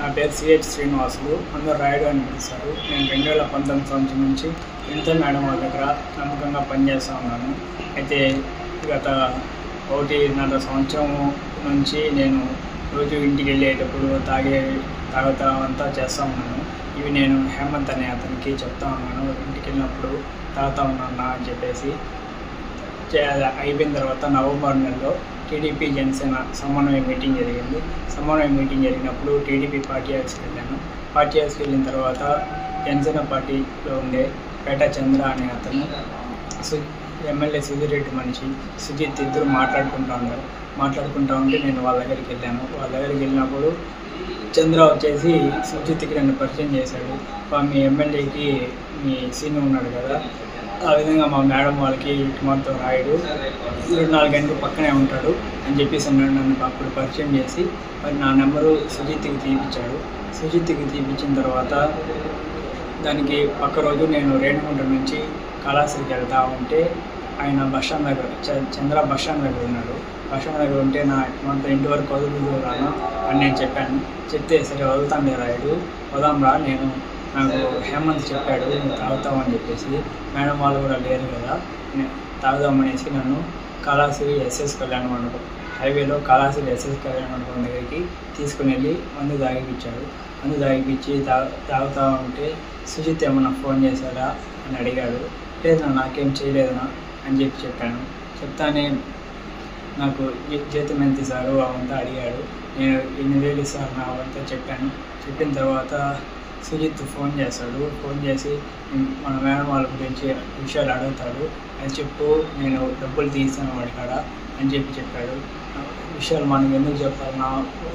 నా పేరు సిహెచ్ శ్రీనివాసులు, అందరూ రాయుడు అని పిలుస్తారు. నేను 2019 సంవత్సరం నుంచి వినీత మేడం వాళ్ళ దగ్గర నమ్మకంగా పనిచేస్తూ ఉన్నాను. అయితే గత 1.5 సంవత్సరం నుంచి నేను రోజు ఇంటికి వెళ్ళేటప్పుడు తాగుతా అంతా చేస్తూ ఉన్నాను. ఇవి నేను హేమంత్ అనే అతనికి చెప్తా ఉన్నాను, ఇంటికి వెళ్ళినప్పుడు తాగుతా ఉన్నాను అని చెప్పేసి. అయిపోయిన తర్వాత నవంబర్ నెలలో టీడీపీ జనసేన సమన్వయ మీటింగ్ జరిగింది. సమన్వయ మీటింగ్ జరిగినప్పుడు టీడీపీ పార్టీ ఆఫీస్కి వెళ్ళాను. పార్టీ ఆఫీస్కి వెళ్ళిన తర్వాత జనసేన పార్టీలో ఉండే పేట చంద్ర అనే అతను, ఎమ్మెల్యే సుధీరెడ్డి మనిషి సుజిత్ ఇద్దరు మాట్లాడుకుంటూ ఉంటే నేను వాళ్ళ దగ్గరికి వెళ్ళాను. వాళ్ళ దగ్గరికి వెళ్ళినప్పుడు చంద్ర వచ్చేసి సుజిత్కి నన్ను పరిచయం చేశాడు. మీ ఎమ్మెల్యేకి మీ సీనియర్ ఉన్నాడు కదా, ఆ విధంగా మా మేడం వాళ్ళకి ఇటుమాతో రాయుడు 24 గంటలు పక్కనే ఉంటాడు అని చెప్పేసి నన్ను అప్పుడు పరిచయం చేసి మరి నా నెంబరు సుజిత్కి తీపిచ్చాడు. సుజిత్కి తీపిచ్చిన తర్వాత దానికి పక్క రోజు నేను రేణుగుంట నుంచి కళాశ్రీకి వెళ్తా ఉంటే ఆయన బస్టాండ్ దగ్గర చంద్ర బస్టాండ్ దగ్గర ఉన్నాడు. బస్టాండ్ దగ్గర ఉంటే మనతో ఇంటి వరకు వదులురాను అని నేను చెప్పాను. చెప్తే సరే వదులుతాను రాయుడు, వదాంరా, నాకు హేమంత్ చెప్పాడు నువ్వు తాగుతామని చెప్పేసి. మేడం వాళ్ళు కూడా లేరు కదా, తాగుదామనేసి నన్ను కళాశ్రీ ఎస్ఎస్ కళ్యాణ మండపం హైవేలో కళాశ్రీ ఎస్ఎస్ కళ్యాణ మండపం దగ్గరికి తీసుకుని వెళ్ళి మందు తాగిపించాడు. మందు తాగిపించి తాగుతా ఉంటే సుజిత్ ఏమన్నా ఫోన్ చేశాడా అని అడిగాడు. లేదు నాకేం చేయలేదనా అని చెప్పాను. చెప్తానే నాకు జీతం ఎంత ఇస్తారు అవంతా అడిగాడు. నేను 8,000 ఇస్తారు నా అవంతా చెప్పాను. చెప్పిన తర్వాత సుజిత్ ఫోన్ చేస్తాడు. ఫోన్ చేసి మన మేడం వాళ్ళ గురించి విషయాలు అడుగుతాడు. అని చెప్పు, నేను డబ్బులు తీస్తాను వాడి కాడ అని చెప్పాడు. విషయాలు మనకు ఎందుకు చెప్పాలి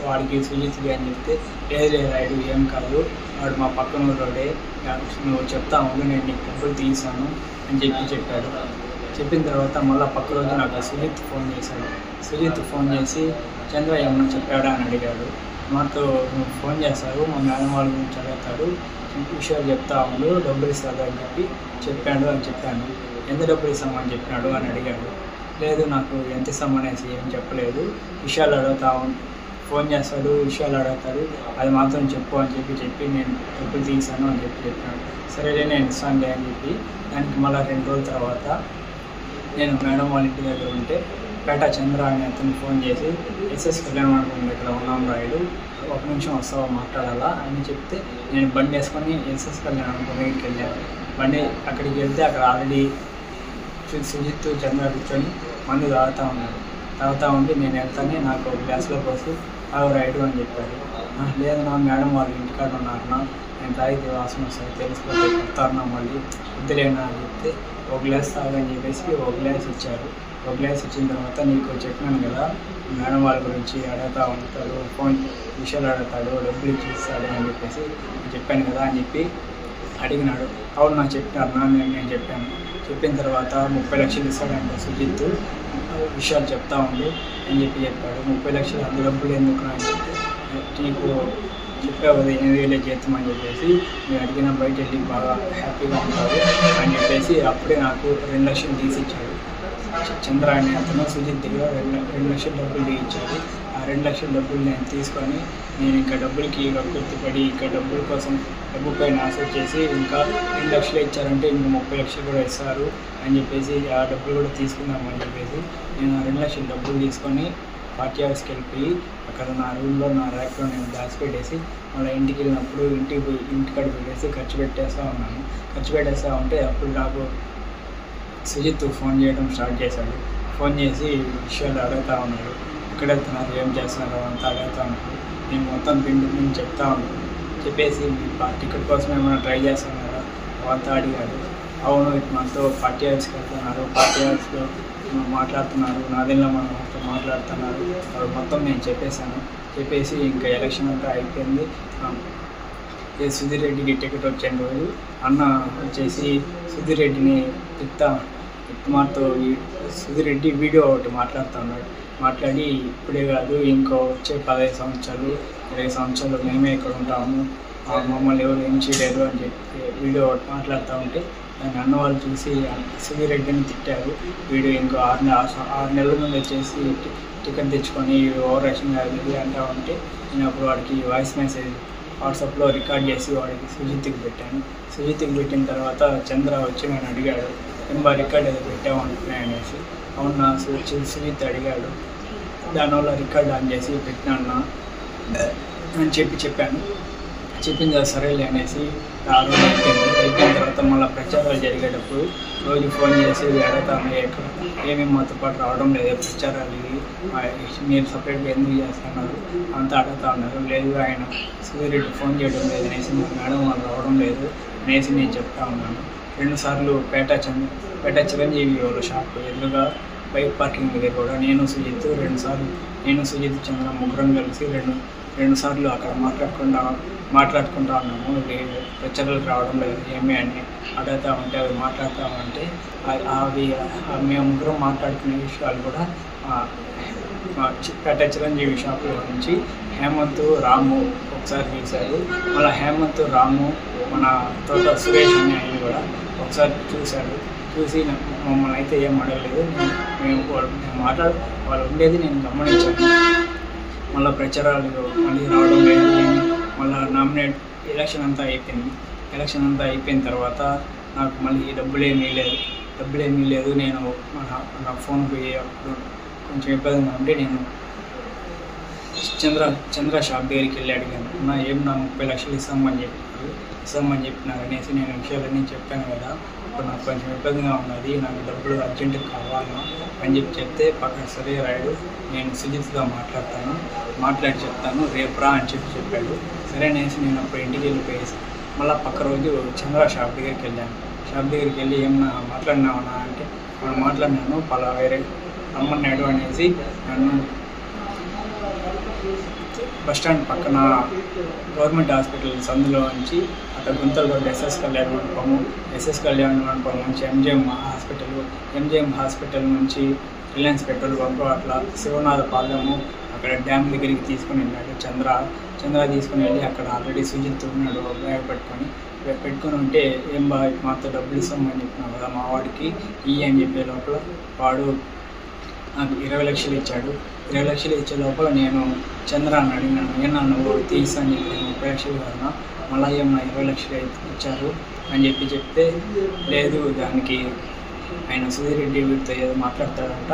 వాడికి సుజిత్కి అని చెప్తే, లేదు రాయుడు ఏం కాదు, వాడు మా పక్కన ఊరోడే, నువ్వు చెప్తా ఉండు నేను నీకు డబ్బులు తీసాను అని చెప్పాడు. చెప్పిన తర్వాత మళ్ళీ పక్క రోజు నాకు సుజిత్ ఫోన్ చేశాడు. సుజిత్ ఫోన్ చేసి చంద్ర ఏమన్నా చెప్పాడా అని అడిగాడు. మాతో నువ్వు ఫోన్ చేస్తారు, మా మేడం వాళ్ళ గురించి అడుగుతాడు, విషయాలు చెప్తా ఉండు, డబ్బులు ఇస్తాడు అని చెప్పాడు అని చెప్పాను. ఎంత డబ్బులు ఇస్తామని చెప్పినాడు అని అడిగాడు. లేదు నాకు ఎంత ఇస్తామనేసి ఏం చెప్పలేదు, విషయాలు ఫోన్ చేస్తాడు, విషయాలు అడుగుతాడు, అది మాత్రం చెప్పు అని చెప్పి నేను డబ్బులు తీసాను అని చెప్పాడు. సరేలే నేను ఇస్తానులే అని చెప్పి దానికి మళ్ళీ 2 రోజుల తర్వాత నేను మేడం వాళ్ళ ఇంటి దగ్గర ఉంటే పేట చంద్ర అనే అతను ఫోన్ చేసి ఎస్ఎస్ కళ్యాణ మండపం ఇక్కడ ఉన్నాం రాయుడు, 1 నిమిషం వస్తావా మాట్లాడాలా అని చెప్తే నేను బండి వేసుకొని ఎస్ఎస్ కళ్యాణ మండపం దగ్గరికి వెళ్ళాను. బండి అక్కడికి వెళ్తే అక్కడ ఆల్రెడీ సుజిత్ చంద్ర కూర్చొని మందు తాగుతూ ఉంటే నేను వెళ్తానే నాకు గ్లాస్లో పోసి తాగు రాయుడు అని చెప్పాడు. లేదు నా మేడం వాళ్ళు ఇంటికాడ ఉన్నారన్నా, నేను తాగితే వాసన వస్తుంది తెలిసిపోతే కొడతారన్నా మళ్ళీ వద్దులేనా అని చెప్తే 1 గ్లాస్ తాగని చెప్పేసి 1 గ్లాస్ ఇచ్చారు. 1 గ్లాస్ ఇచ్చిన తర్వాత నీకు చెప్పినాను కదా మేడం వాళ్ళ గురించి అడుగుతూ ఉంటాడు, ఫోన్ విషయాలు అడుగుతాడు, డబ్బులు ఇచ్చిస్తాడు అని చెప్పేసి చెప్పాను కదా అని చెప్పి అడిగినాడు. అవును నాకు చెప్పినారు నేను చెప్పాను. చెప్పిన తర్వాత 30 లక్షలు ఇస్తాడంట సుజిత్, విషయాలు చెప్తా ఉండు అని చెప్పాడు. 30 లక్షలు అంత డబ్బులు ఎందుకు అని చెప్తే నీకు చెప్పావు కదా 8,000 జీతం అని చెప్పేసి నేను అడిగిన బయట వెళ్ళి బాగా హ్యాపీగా ఉంటాడు అని చెప్పేసి అప్పుడే నాకు 2 లక్షలు తీసి ఇచ్చాడు. చంద్ర అనే అతను సుజిత్ దగ్గర 2 లక్షల డబ్బులు ఇచ్చాడు. ఆ 2 లక్షల డబ్బులు నేను తీసుకొని నేను ఇంకా డబ్బులకి గుర్తుపడి ఇంకా డబ్బుల కోసం డబ్బు పైన ఆశ చేసి ఇంకా 2 లక్షలు ఇచ్చారంటే ఇంకా 30 లక్షలు కూడా ఇస్తారు అని చెప్పేసి ఆ డబ్బులు కూడా తీసుకుందామని చెప్పేసి నేను ఆ 2 లక్షల డబ్బులు తీసుకొని పార్టీ ఆఫీస్కి వెళ్ళిపోయి అక్కడ నా రూమ్లో నా ర్యాక్లో నేను దాచిపెట్టేసి మళ్ళీ ఇంటికి వెళ్ళినప్పుడు ఇంటికాడ పెట్టేసి ఖర్చు పెట్టేస్తూ ఉంటే అప్పుడు నాకు సుజిత్ ఫోన్ చేయడం స్టార్ట్ చేశాడు. ఫోన్ చేసి విషయాలు అడుగుతూ ఉన్నాడు, ఎక్కడ వెళ్తున్నారు ఏం చేస్తున్నారు అంతా అడుగుతూ ఉన్నాడు. నేను మొత్తం నేను చెప్తా ఉన్నాను. చెప్పేసి టికెట్ కోసం ఏమైనా ట్రై చేస్తున్నారా అవంతా అడిగాడు. అవును మనతో పార్టీ ఆఫీస్కి వెళ్తున్నారు, పార్టీ ఆఫీస్లో మాట్లాడుతున్నారు, నాదెల్లో మనతో మాట్లాడుతున్నారు అవి మొత్తం నేను చెప్పేసి ఇంకా ఎలక్షన్ అంతా అయిపోయింది. సుధీర్ రెడ్డికి టికెట్ వచ్చిన రోజు అన్న వచ్చేసి సుధీర్ రెడ్డిని మాతో సుధీర్ రెడ్డి వీడియో ఒకటి మాట్లాడి ఇప్పుడే కాదు ఇంకో వచ్చే 15 సంవత్సరాలు 20 సంవత్సరాలు మేమే ఇక్కడ ఉంటాము, మమ్మల్ని ఎవరు ఏం చేయలేరు అని చెప్పి వీడియో ఒకటి మాట్లాడుతూ ఉంటే దాని అన్న వాళ్ళు చూసి సుధీర్ రెడ్డిని తిట్టారు. వీడు ఇంకో 6 నెలల ముందు వచ్చేసి టికెట్ తెచ్చుకొని ఓవర్ యాక్షన్ అది అంటా ఉంటే నేను అప్పుడు వాడికి వాయిస్ మెసేజ్ వాట్సాప్లో రికార్డ్ చేసి వాడికి సుజిత్కి పెట్టాను. సుజిత్కి పెట్టిన తర్వాత చంద్ర వచ్చి నన్ను అడిగాడు, ఎంబా రికార్డ్ ఏదో పెట్టాము అంటున్నాయి అనేసి. అవునా సుజిత్ అడిగాడు. దానివల్ల రికార్డ్ ఆన్ చేసి పెట్టినా అని చెప్పాను. చెప్పింది సరేలే అనేసి ఆ రోజు అయిపోయిన తర్వాత మళ్ళీ ప్రచారాలు జరిగేటప్పుడు రోజు ఫోన్ చేసి అడుగుతాను, ఎక్కడ ఏమేమి మాతో పాటు రావడం లేదు ప్రచారాలు, మీరు సపరేట్గా ఎందుకు చేస్తున్నారు అంతా అడుగుతా ఉన్నారు. లేదు ఆయన సుధీర్ రెడ్డి ఫోన్ చేయడం లేదు అనేసి, మేడం వాళ్ళు రావడం లేదు అనేసి నేను చెప్తా ఉన్నాను. 2 సార్లు పేట చిరంజీవి వాళ్ళ షాప్ ఎదురుగా బైక్ పార్కింగ్ దగ్గర కూడా నేను సుజిత్ చంద్ర ముగ్గురం కలిసి 2 సార్లు అక్కడ మాట్లాడుకుంటా ఉన్నాము. ప్రచారాలకు రావడం లేదు ఏమి అని అడుగుతా ఉంటే అవి మాట్లాడతామంటే అవి మేము ముగ్గురం మాట్లాడుకునే విషయాలు కూడా పేట చిరంజీవి షాప్లో నుంచి హేమంత్ రాము ఒకసారి చూశారు. మళ్ళీ హేమంత్ రాము మన తోట సురేష్ అనే ఆయన కూడా ఒకసారి చూసి మమ్మల్ని అయితే ఏం అడగలేదు. మేము వాళ్ళు ఉండేది నేను గమనించాను. మళ్ళీ ప్రచారాలు మళ్ళీ రావడం లేదు. మళ్ళీ ఎలక్షన్ అంతా అయిపోయిన తర్వాత నాకు మళ్ళీ డబ్బులేమీ లేదు. నేను నా ఫోన్ పోయి అప్పుడు కొంచెం ఇబ్బందిగా ఉంటే నేను చంద్ర షాప్ దగ్గరికి వెళ్ళి అడిగాను, నా 30 లక్షలు ఇస్తామని చెప్పినారు అనేసి నేను విషయాలన్నీ చెప్పాను కదా. ఇప్పుడు నాకు కొంచెం ఇబ్బందిగా ఉన్నది, నాకు డబ్బులు అర్జెంటుగా కావాలి అని చెప్తే పక్కన సరే రాయుడు నేను సుజిత్గా మాట్లాడి చెప్తాను రేపు రా అని చెప్పాడు. సరే అనేసి నేను అప్పుడు ఇంటికి వెళ్ళిపోయేసి మళ్ళీ పక్క రోజు చంద్ర షాప్ దగ్గరికి వెళ్ళి ఏమన్నా మాట్లాడినావన్నా అంటే మనం మాట్లాడినాను పలా వేరే రమ్మన్నాడు అనేసి నన్ను బస్టాండ్ పక్కన గవర్నమెంట్ హాస్పిటల్ సందులో నుంచి అక్కడ గుంతల రోడ్ ఎస్ఎస్ కళ్యాణ మండపం నుంచి ఎంజిఎం హాస్పిటల్ నుంచి రిలయన్స్ పెట్రోల్ బంక్ అట్లా శివనాథ పాలెము అక్కడ డ్యామ్ దగ్గరికి తీసుకుని వెళ్ళాడు చంద్ర తీసుకుని వెళ్ళి అక్కడ ఆల్రెడీ సుజిత్ ఉన్నాడు బ్యాగ్ పెట్టుకుని ఉంటే ఏం బాగా మాతో డబ్బులు ఇస్తామని చెప్పినావు కదా మా వాడికి అని చెప్పే లోపల వాడు నాకు 20 లక్షలు ఇచ్చాడు. 20 లక్షలు ఇచ్చే లోపల నేను చంద్రాన్ని అడిగినాను, ఏమన్నా నువ్వు తీసా అని చెప్పి 30 లక్షలు కదన్నా మళ్ళీ ఏమన్నా 20 లక్షలు ఇచ్చారు అని చెప్తే లేదు దానికి ఆయన సుధీర్ రెడ్డి వీటితో ఏదో మాట్లాడతాడంట,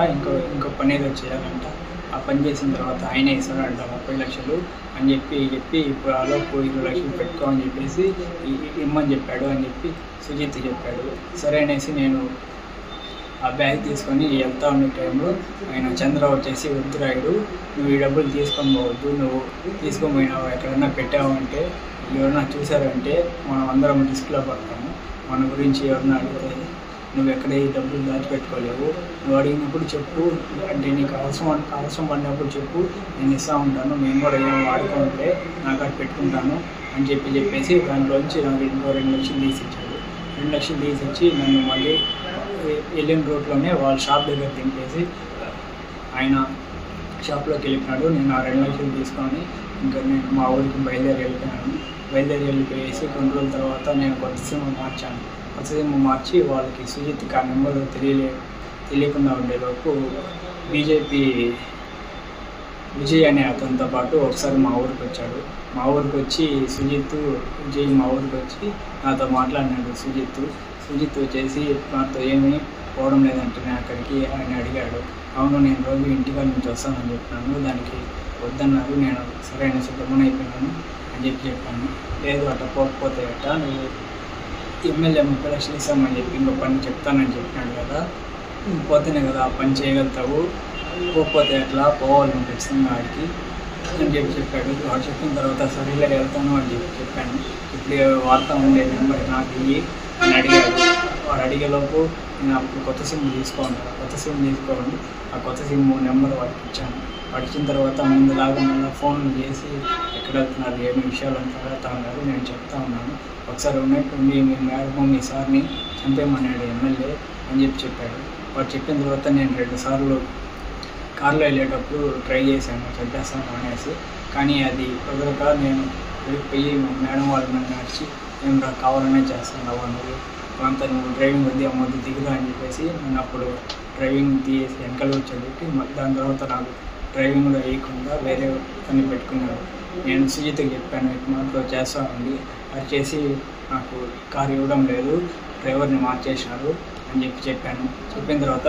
ఇంకో పని ఏదో చేయాలంట, ఆ పని చేసిన తర్వాత ఆయనే ఇస్తాడంట 30 లక్షలు అని చెప్పి ఇప్పుడు ఆలోపు 20 లక్షలు పెట్టుకో అని చెప్పేసి ఇమ్మని చెప్పాడు అని చెప్పి సుజిత్ చెప్పాడు. సరే అనేసి నేను ఆ బ్యాగ్ తీసుకొని వెళ్తా ఉండే టైంలో ఆయన చంద్ర వచ్చేసి వద్దు రాయుడు నువ్వు ఈ డబ్బులు తీసుకొని పోవద్దు, నువ్వు తీసుకొని పోయినావు ఎక్కడన్నా పెట్టావు అంటే ఎవరన్నా చూసారంటే మనం అందరం రిస్క్లో పడతాము, మన గురించి ఎవరన్నా అడిగితే నువ్వు ఎక్కడ ఈ డబ్బులు దాచిపెట్టుకోలేవు, నువ్వు అడిగినప్పుడు చెప్పు, అంటే నీకు అవసరం పడినప్పుడు చెప్పు, నేను ఇస్తూ ఉంటాను, మేము కూడా ఏం వాడుకుంటే నాకు అక్కడ పెట్టుకుంటాను అని చెప్పేసి దాంట్లోంచి నాకు ఇంకో 2 లక్షలు తీసిచ్చాడు. 2 లక్షలు తీసిచ్చి నన్ను మళ్ళీ వెళ్ళిన రూట్లోనే వాళ్ళ షాప్ దగ్గర దింపేసి ఆయన షాప్లోకి వెళ్ళిపోయాడు. నేను ఆ 2 లక్షలు తీసుకొని ఇంకా నేను మా ఊరికి బయలుదేరి వెళ్ళిపోయేసి కొన్ని రోజుల తర్వాత నేను కొత్త సిమ్ మార్చి వాళ్ళకి సుజిత్కి ఆ నెంబర్ తెలియకుండా ఉండేలోపు బీజేపీ విజయ్ అనే అతనితో పాటు ఒకసారి మా ఊరికి వచ్చాడు. మా ఊరికి వచ్చి విజయ్ మా ఊరికి వచ్చి నాతో మాట్లాడినాడు. సుజిత్ వచ్చేసి నాతో ఏమీ పోవడం లేదంటే అక్కడికి ఆయన అడిగాడు. అవును నేను రోజు ఇంటికాడ నుంచి వస్తానని చెప్పినాను, దానికి వద్దన్నారు, నేను సరైన శుభ్రమణ అయిపోయినాను అని చెప్పాను. లేదు అట్లా పోకపోతే నువ్వు ఎమ్మెల్యే 30 లక్షలు ఇస్తామని చెప్పి ఇంకో పని చెప్తానని చెప్పినాడు కదా, పోతేనే కదా ఆ పని చేయగలుగుతావు, పోకపోతే అట్లా పోవాలి నువ్వు ఖచ్చితంగా ఆడికి అని చెప్పాడు. వాడు చెప్పిన తర్వాత సరేలే వెళ్తాను అని చెప్పాను. ఇప్పుడు వార్త ఉండే నెంబర్ నాకు ఇవి అని అడిగాడు. వాడు అడిగేలోపు నేను అప్పుడు కొత్త సిమ్ తీసుకోండి ఆ కొత్త సిమ్ నెంబర్ వాడికి ఇచ్చాను. వాడు ఇచ్చిన తర్వాత ముందులాగా మళ్ళీ ఫోన్లు చేసి ఎక్కడ వెళ్తున్నారు ఏమి విషయాలు అని అడుగుతా ఉన్నారు. నేను చెప్తా ఉన్నాను, ఒకసారి ఉన్నట్టుండి మీ మేడం మీ సార్ని చంపేయమన్నాడు ఎమ్మెల్యే అని చెప్పాడు. వాడు చెప్పిన తర్వాత నేను 2 సార్లు కార్లో వెళ్ళేటప్పుడు ట్రై చేశాను చంపేస్తాను అనేసి, కానీ అది కుదరక నేను వెళ్ళిపోయి మేడం వాళ్ళు నన్ను నడిచి ఏం కావాలనే చేస్తున్నావా నువ్వు అంత నువ్వు డ్రైవింగ్ వద్దు అమ్మొద్దు దిగుదా అని చెప్పేసి నేను అప్పుడు డ్రైవింగ్ తీసి వెనకాల వచ్చేటప్పటికి దాని తర్వాత నాకు డ్రైవింగ్ కూడా వేయకుండా వేరే పని పెట్టుకున్నాడు. నేను సుజిత్కి చెప్పాను, మాతో చేస్తానండి, అది చేసి నాకు కారు ఇవ్వడం లేదు, డ్రైవర్ని మార్చేసినారు అని చెప్పాను. చెప్పిన తర్వాత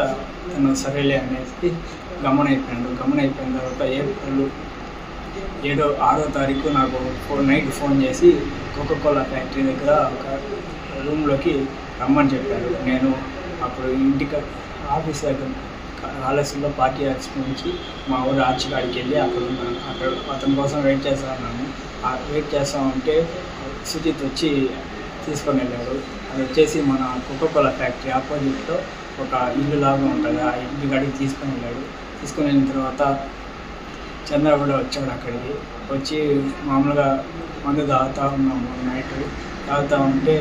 తను సరేలే అనేసి గమనైపోయిన తర్వాత ఏప్రిల్ 6వ తారీఖు నాకు నైట్ ఫోన్ చేసి కోకోకోలా ఫ్యాక్టరీ దగ్గర ఒక రూమ్లోకి రమ్మని చెప్పారు. నేను అప్పుడు ఇంటికి ఆఫీస్ దగ్గర ఆలస్యంలో పార్టీ ఆఫీస్ నుంచి మా ఊరు ఆర్చికాడికి వెళ్ళి అక్కడ అతని కోసం వెయిట్ చేస్తా ఉంటే సుజిత్ వచ్చి తీసుకొని వెళ్ళాడు. అది వచ్చేసి మన కోకోకోలా ఫ్యాక్టరీ ఆపోజిట్లో ఒక ఇల్లు లాగా ఉంటుంది, ఆ ఇల్లు కాడికి తీసుకొని వెళ్ళిన తర్వాత చంద్ర కూడా వచ్చాడు. అక్కడికి వచ్చి మామూలుగా మందు తాగుతూ ఉన్నాము. నైట్ తాగుతూ ఉంటే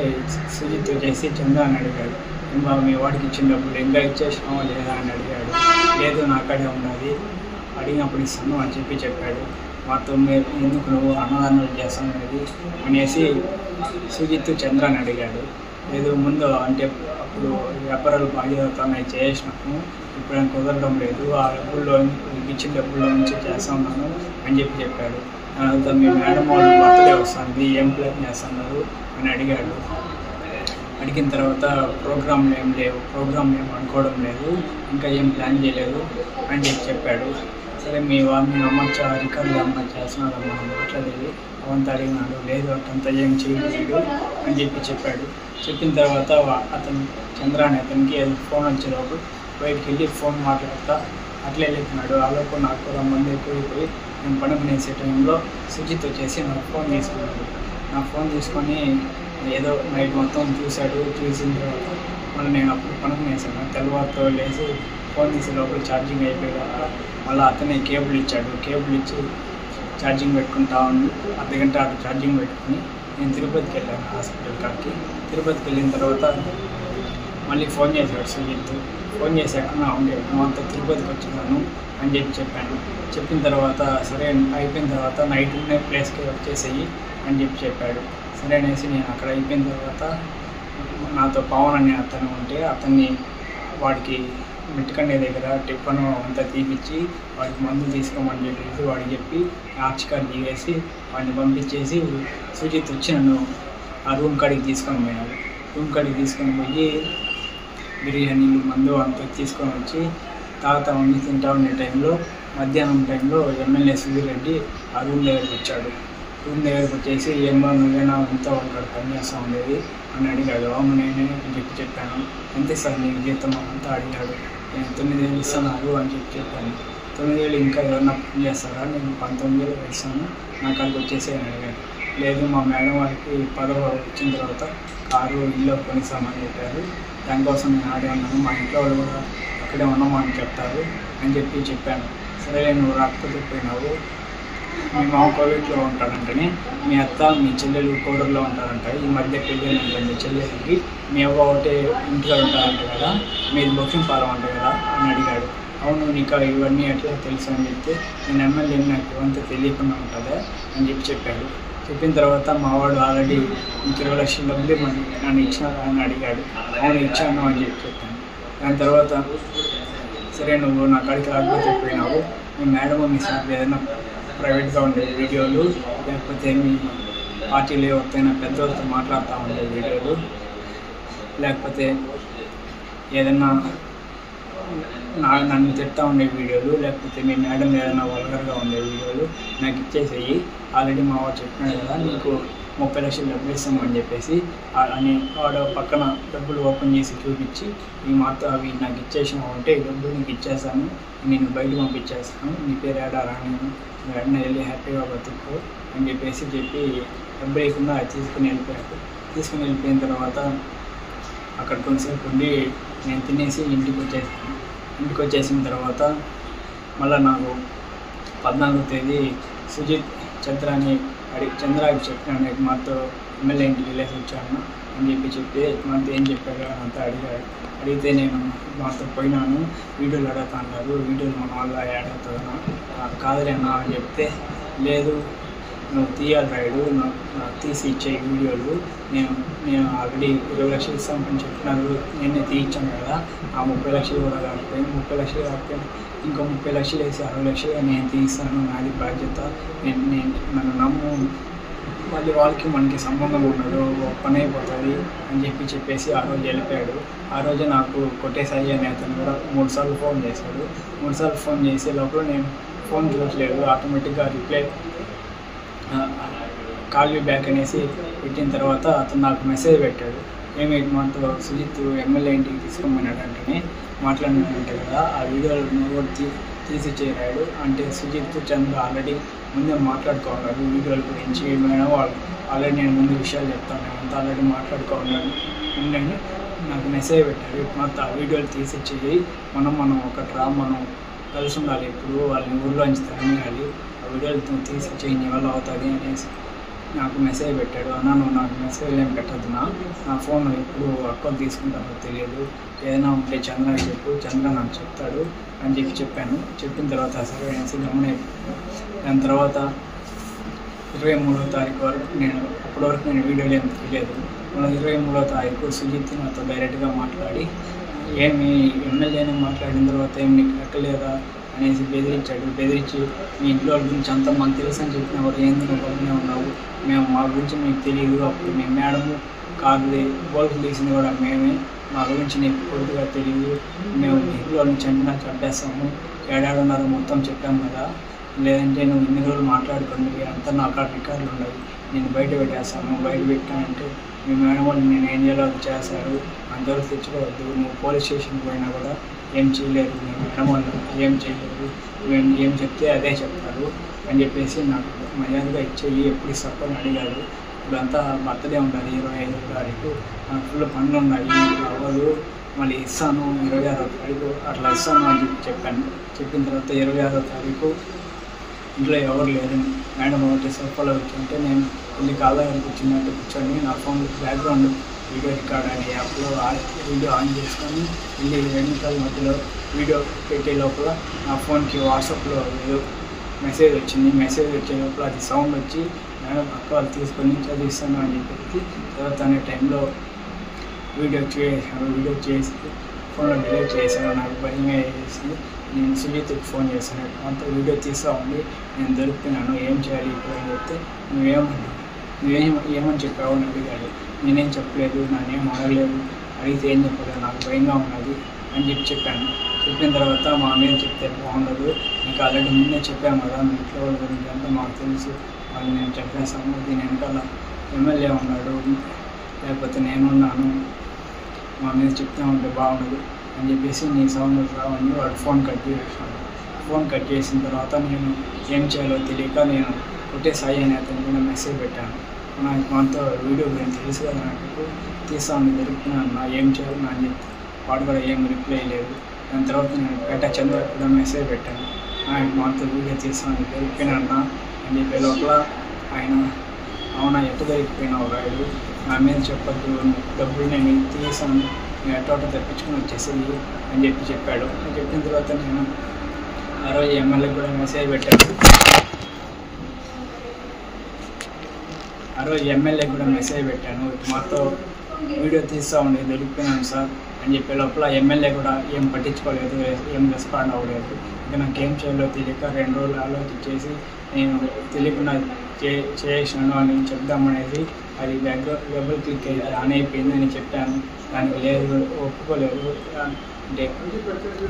సుజిత్ వచ్చేసి చంద్ర అని అడిగాడు, ఇంకా మీ వాడికి ఇచ్చిన డబ్బులు ఇంకా ఇచ్చేసినావా లేదా అని అడిగాడు. లేదు నాకడే ఉన్నది, అడిగినప్పుడు ఇస్తాను అని చెప్పాడు. మాతో ఎందుకు నువ్వు అన్నదానం చేస్తాను అనేసి సుజిత్ చంద్ర అని అడిగాడు. లేదు ముందు అంటే అప్పుడు వ్యాపారాలు బాగా అవుతున్నాయి చేసినాము, ఇప్పుడు నేను కుదరడం లేదు, ఆ డబ్బుల్లో ఇచ్చిన డబ్బుల్లో నుంచి చేస్తా ఉన్నాను అని చెప్పాడు. తర్వాత మీ మేడం వాళ్ళు బర్త్డే వస్తుంది, ఏం ప్లాన్ చేస్తున్నారు అని అడిగాడు. అడిగిన తర్వాత ప్రోగ్రాంలు ఏం అనుకోవడం లేదు, ఇంకా ఏం ప్లాన్ చేయలేదు అని చెప్పాడు. సరే మీ నమ్మచ్చా రికార్డులు ఏమన్నా చేస్తున్నారమ్మా మాట్లాడేది అవంతా అడిగినాడు. లేదు అటంతా ఏం చేయలేదు అని చెప్పాడు. చెప్పిన తర్వాత అతను చంద్ర అని అతనికి ఫోన్ వచ్చేటప్పుడు బయటికి వెళ్ళి ఫోన్ మాట్లాడుతా అట్లే వెళ్ళిపోయినాడు. ఆలోపు నాకు కూడా మంది ఎక్కువైపోయి నేను పడుకునేసే టైంలో సుజిత్ వచ్చేసి నాకు ఫోన్ తీసుకున్నాడు. నా ఫోన్ తీసుకొని ఏదో నైట్ మొత్తం చూశాడు. చూసిన తర్వాత మళ్ళీ నేను అప్పుడు పడుకునేసాను. తెల్లవారితో లేచి ఫోన్ తీసే లోపల ఛార్జింగ్ అయిపోయా. మళ్ళీ అతనే కేబుల్ ఇచ్చాడు. కేబుల్ ఇచ్చి ఛార్జింగ్ పెట్టుకుంటా ఉంది. అర్ధగంట అటు ఛార్జింగ్ పెట్టుకుని నేను తిరుపతికి వెళ్ళాను హాస్పిటల్ కాడికి. తిరుపతికి వెళ్ళిన తర్వాత మళ్ళీ ఫోన్ చేశాడు సుజిత్. ఫోన్ చేసి ఎక్కడన్నా ఉండే అంతా తిరుపతికి వచ్చినాను అని చెప్పాను. చెప్పిన తర్వాత సరే అయిపోయిన తర్వాత నైట్ ఉండే ప్లేస్కి వచ్చేసేయి అని చెప్పాడు. సరే అనేసి నేను అక్కడ అయిపోయిన తర్వాత నాతో పవన్ అనే అతను ఉంటే అతన్ని వాడికి మెట్టుకండే దగ్గర టిఫన్ అంతా తీపిచ్చి వాడికి మందు తీసుకోమని చెప్పేసి వాడికి చెప్పి ఆర్చికార్ దిగేసి వాడిని పంపించేసి సుజిత్ వచ్చి నన్ను ఆ రూమ్ కాడికి తీసుకొని పోయినాడు. రూమ్ కాడికి తీసుకొని పోయి బిర్యానీలు మందు అంతా తీసుకొని వచ్చి తాగుతా ఉండి తింటా ఉండే టైంలో మధ్యాహ్నం టైంలో ఎమ్మెల్యే సుధీరెడ్డి ఆ రూమ్ దగ్గరికి వచ్చాడు. రూమ్ దగ్గరికి వచ్చేసి ఏమో నువ్వేనా అంతా అక్కడ పనిచేస్తూ ఉండేది అని అడిగాడు. అవును నేనే అని చెప్పాను. ఎంత సార్ నీకు జీతం అంతా అడిగాడు. నేను 9,000 ఇస్తున్నారు అని చెప్పాను. 9,000 ఇంకా ఎవరన్నా పని చేస్తారా, నేను 19,000 ఇస్తాను, నా కాడికి వచ్చేసి అని అడిగాడు. లేదు మా మేడం వారికి 10వ వచ్చిన తర్వాత కారు ఇల్లు కొనిస్తామని చెప్పారు, దానికోసం నేను ఆడే ఉన్నాను, మా ఇంట్లో వాళ్ళు కూడా అక్కడే ఉన్నామా అని చెప్తారు అని చెప్పాను. సరే నువ్వు రాకపోతే పోయినావు, మీ మామ కోవిడ్లో ఉంటాడంటని, మీ అత్త మీ చెల్లెలు కోడూరులో ఉంటారంట, ఈ మధ్య పెళ్ళి ఉంటుంది చెల్లెలకి, మీ అవ్వ ఒకటే ఇంట్లో ఉంటారంట కదా, మీది బొక్షంపాలెం అంట కదా అని అడిగాడు. అవును నీకు ఇవన్నీ ఎట్లా తెలుసు అని చెప్తే నేను ఎమ్మెల్యే నాకు ఇవంతా తెలియకుండా ఉంటుందా అని చెప్పాడు. చెప్పిన తర్వాత మావాడు ఆల్రెడీ 20 లక్షల డబ్బులు నన్ను ఇచ్చినారా అని అడిగాడు. అవును ఇచ్చాను అని చెప్పాను. దాని తర్వాత సరే నువ్వు నా కాడికి రాకపోతే పోయినావు, మీ మేడం మీ సార్ ఏదైనా ప్రైవేట్గా ఉండే వీడియోలు లేకపోతే మీ పార్టీలో ఎవరికైనా పెద్దవాళ్ళతో మాట్లాడుతూ ఉండే వీడియోలు లేకపోతే ఏదైనా నన్ను తిడతా ఉండే వీడియోలు లేకపోతే మీ మేడం ఏదైనా వల్గర్గా ఉండే వీడియోలు నాకు ఇచ్చేసేయి, ఆల్రెడీ మా వాడు చెప్పినాడు కదా నీకు 30 లక్షలు డబ్బులు ఇస్తామని చెప్పేసి అని వాడు పక్కన డబ్బులు ఓపెన్ చేసి చూపించి ఈ మాతో అవి నాకు ఇచ్చేసినావు అంటే డబ్బులు నీకు ఇచ్చేస్తాను, నేను బయట పంపించేస్తాను, నీ పేరు ఏడా రాను, నువ్వు వెంటనే వెళ్ళి హ్యాపీగా బతుకు అని చెప్పి డబ్బులు లేకుండా తీసుకుని వెళ్ళిపోయాడు. తీసుకుని వెళ్ళిపోయిన తర్వాత అక్కడ కొంతసేపు ఉండి నేను తినేసి ఇంటికి వచ్చేసిన తర్వాత మళ్ళీ నాకు 14వ తేదీ సుజిత్ చంద్రాకి చెప్పినాను, మాతో ఎమ్మెల్యే ఇంటికి వెళ్ళేసి వచ్చాను అని చెప్పి మాతో ఏం చెప్పాడు అంతా అడిగాడు. అడిగితే నేను మాతో పోయినాను, వీడియోలు అడుగుతా అన్నారు, వీడియోలు మన వల్ల యాడ్ అవుతుందన్నా, కాదులేనా అని చెప్తే లేదు నువ్వు తీయాలి రైడు, నాకు తీసి ఇచ్చే వీడియోలు. నేను ఆల్రెడీ 20 లక్షలు ఇస్తామని చెప్పినారు, నేనే తీయించాను కదా. ఆ 30 లక్షలు కూడా కాకపోయింది. 30 లక్షలు కాకపోయినా ఇంకో 30 లక్షలు వేసి 60 లక్షలు నేను తీస్తాను, నాది బాధ్యత, నన్ను నమ్ము, మళ్ళీ వాళ్ళకి మనకి సంబంధం ఉండదు, పని అయిపోతుంది అని చెప్పేసి ఆ రోజు వెళ్ళిపోయాడు. ఆ రోజు నాకు కొట్టేసాయి అనే అతను కూడా 3 సార్లు ఫోన్ చేశాడు. 3 సార్లు ఫోన్ చేసే లోపల నేను ఫోన్ చూడలేదు, ఆటోమేటిక్గా రిప్లై కాల్ యూ బ్యాక్ అనేసి పెట్టిన తర్వాత అతను నాకు మెసేజ్ పెట్టాడు. ఏమి మాతో సుజిత్ ఎమ్మెల్యే ఇంటికి తీసుకోమన్నాడు అంటేనే మాట్లాడినట్టు కదా, ఆ వీడియోలు నువ్వు తీసి చేయరాడు అంటే సుజిత్ చంద్ర ఆల్రెడీ ముందే మాట్లాడుకోవాలి వీడియోల గురించి. మేడం వాళ్ళు ఆల్రెడీ నేను ముందు విషయాలు చెప్తాను, అంతా ఆల్రెడీ మాట్లాడుకోవాలని ఉండండి నాకు మెసేజ్ పెట్టారు. మొత్తం ఆ వీడియోలు తీసి చేయి, మనం మనం కలిసి ఉండాలి, ఇప్పుడు వాళ్ళని ఊళ్ళోంచి తరమేయాలి, ఆ వీడియోలు తీసి చేయి వల్ల అవుతుంది అనేసి నాకు మెసేజ్ పెట్టాడు. అన్నా నువ్వు నాకు మెసేజ్ ఏం పెట్టద్దు, నా ఫోన్ ఎప్పుడు అక్కలు తీసుకుంటానో తెలియదు, ఏదైనా ఉంటే చంద్రకి చెప్పు, చంద్ర నాకు చెప్తాడు అని చెప్పాను. చెప్పిన తర్వాత సరే అనేసి గమనైపోయాను. దాని తర్వాత 23వ తారీఖు వరకు అప్పటి వరకు నేను వీడియోలు ఏం తెలియదు. మన 23వ తారీఖు సుజిత్ నాతో డైరెక్ట్గా మాట్లాడి, ఏమి ఎమ్మెల్యేని మాట్లాడిన తర్వాత ఏమి నీకు ఎక్కలేదా అనేసి బెదిరించి మీ ఇంట్లో గురించి అంతా మనకు తెలుసు అని చెప్పిన వారు ఎందుకు గొప్పనే ఉన్నావు, మా గురించి మీకు తెలియదు, అప్పుడు మీ మేడము కాదు బోల్కి తీసింది కూడా మేమే, మా గురించి నీకు పూర్తిగా తెలియదు, మేము ఇంట్లో నుంచి చంపేస్తాము, ఏడాడున్నారో మొత్తం చెప్పాము కదా, లేదంటే నువ్వు ఇన్ని రోజులు మాట్లాడుకోండి అంతా నా అక్కడ రికార్డులు ఉన్నాయి, నేను బయట పెట్టేస్తాను, బయట పెట్టానంటే మీ మేడం వాళ్ళు నేను ఏం చేయాలో అది చేశారు, అంతవరకు తెచ్చుకోవద్దు, నువ్వు పోలీస్ స్టేషన్కి పోయినా కూడా ఏం చేయలేరు, మీ మేడం వాళ్ళు ఏం చేయలేరు, మేము ఏం చెప్తే అదే చెప్తారు అని చెప్పేసి నాకు మర్యాదగా ఇచ్చేయి, ఎప్పుడు ఇస్తాను అడిగాడు. ఇప్పుడంతా బర్త్డే ఉండాలి 25వ తారీఖు, నాకు ఫుల్ పనులు ఉన్నాయి, అవ్వదు, మళ్ళీ ఇస్తాను 26వ తారీఖు అట్లా ఇస్తాను అని చెప్పాను. చెప్పిన తర్వాత 26వ తారీఖు ఇంట్లో ఎవరు లేరు, మేడం ఒకటి సోఫాలో కూర్చుంటే నేను కొన్ని కాళ్ళ కూర్చున్నట్టు కూర్చొని నా ఫోన్ బ్యాక్గ్రౌండ్ వీడియో రికార్డ్ అనే యాప్లో వీడియో ఆన్ చేసుకొని వెళ్ళి 2 నిమిషాల మధ్యలో వీడియో పెట్టే లోపల నా ఫోన్కి వాట్సాప్లో ఏదో మెసేజ్ వచ్చింది. మెసేజ్ వచ్చే లోపల అది సౌండ్ వచ్చి మేడం అక్క వాళ్ళు తీసుకొని చదివిస్తాను అని చెప్పేసి తర్వాత అనే టైంలో వీడియో చేసి ఫోన్లో డిలీట్ చేశాను. నాకు భయంగా వేసి నేను సుజిత్కి ఫోన్ చేశాను, అంత వీడియో తీస్తూ ఉండి నేను దొరికినాను, ఏం చేయాలి ఇప్పుడు అని చెప్తే నువ్వేమని చెప్పావు అని అడిగాడు. నేనేం చెప్పలేదు, నానేం అడగలేదు, అడిగితే ఏం చెప్పలేదు, నాకు భయంగా ఉన్నది అని చెప్పాను. చెప్పిన తర్వాత మా మీద చెప్తే బాగుండదు, నీకు ఆల్రెడీ ముందే చెప్పాము కదా, మీ ఇంట్లో వాళ్ళ గురించి అంతా మాకు తెలుసు, వాళ్ళు నేను చెప్పేస్తాను, దీని వెనకాల ఎమ్మెల్యే ఉన్నాడు లేకపోతే నేనున్నాను, మా మీద చెప్తే ఉంటే బాగుండదు అని చెప్పేసి నీ సౌండ్ రావని వాడు ఫోన్ కట్ చేసాను. ఫోన్ కట్ చేసిన తర్వాత నేను ఏం చేయాలో తెలియక నేను కొట్టేసాయి అని అతనికి మెసేజ్ పెట్టాను. నాకు మనతో వీడియో గురించి తెలుసు కదా, నాకు తీస్తాను దొరుకుతున్నాను, ఏం చేయాలి నా అని చెప్తే వాడు కూడా ఏం రిప్లై లేదు. దాని తర్వాత నేను పేట చంద్ర కూడా మెసేజ్ పెట్టాను, మనతో వీడియో తీస్తాను దొరికిపోయినా అని చెప్పే లోపల ఆయన అవునా ఎట్ట దొరికిపోయినావు రాయుడు, నా మీద చెప్పద్దు, డబ్బులు నేను తీసాను, నేను ఎట్టోట తెప్పించుకొని వచ్చేసింది అని చెప్పాడు. చెప్పిన తర్వాత నేను ఆ రోజు ఎమ్మెల్యేకి కూడా మెసేజ్ పెట్టాను. మాతో వీడియో తీస్తూ ఉండే దొరికిపోయినాను సార్ అని చెప్పే లోపల ఎమ్మెల్యే కూడా ఏం పట్టించుకోలేదు, ఏం రెస్పాండ్ అవ్వలేదు. ఇంకా నాకేం చేయాలో తెలియక 2 రోజులు ఆలోచించేసి నేను తెలియకుండా చేసాను అని చెప్దామనేది అది డబుల్ క్లిక్ అయ్యి ఆన్ అయిపోయింది అని చెప్పాను. దానికి లేదు, ఒప్పుకోలేదు, అంటే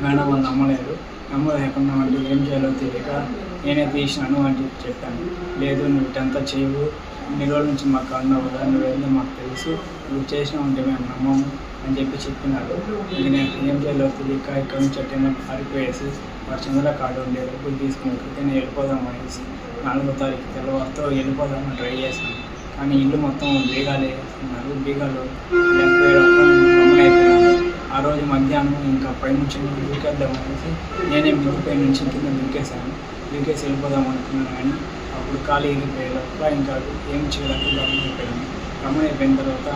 మేడం వాళ్ళు నమ్మలేకుండా అంటే ఏం చేయాలో తెలియక నేనే తీసినాను అని చెప్పాను. లేదు నువ్వు ఇటంతా చేయవు, ఇన్ని రోజుల నుంచి మాకు అన్నావు కదా, నువ్వేందో మాకు తెలుసు, నువ్వు చేసినావు అంటే మేము నమ్మము అని చెప్పినాడు. ఇంక నేను ఏం చేయాలో తెలియక ఇక్కడ నుంచి అట్టైనా పారిపోయేసి వాడు చంద్ర కార్డు ఉండే డబ్బులు తీసుకుని ఇక్కడికైనా వెళ్ళిపోదాం అనేసి 4వ తారీఖు తెల్లవారితో వెళ్ళిపోదామని ట్రై చేశాను. కానీ ఇల్లు మొత్తం బీగాలు వేస్తున్నారు, బీగాలు గమనైపోయినాను. ఆ రోజు మధ్యాహ్నం ఇంకా పైనుంచి దూకేద్దాం అనేసి నేనే మిద్దిపై నుంచి కింద దూకేసి వెళ్ళిపోదాం అనుకున్నాను. కానీ అప్పుడు ఖాళీ వెళ్ళిపోయేలోపల ఇంకా ఏం చేయడానికి గమనైపోయిన తర్వాత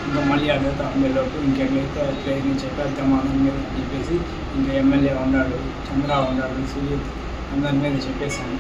ఇంకా మళ్ళీ అడుగుతా ఉండేలోపు ఇంకెట్లయితే అట్లయితే చెప్పేద్దామా అని చెప్పేసి ఇంకా ఎమ్మెల్యే ఉన్నాడు, చంద్ర ఉన్నాడు, సుజిత్ అందరి మీద చెప్పేశాను.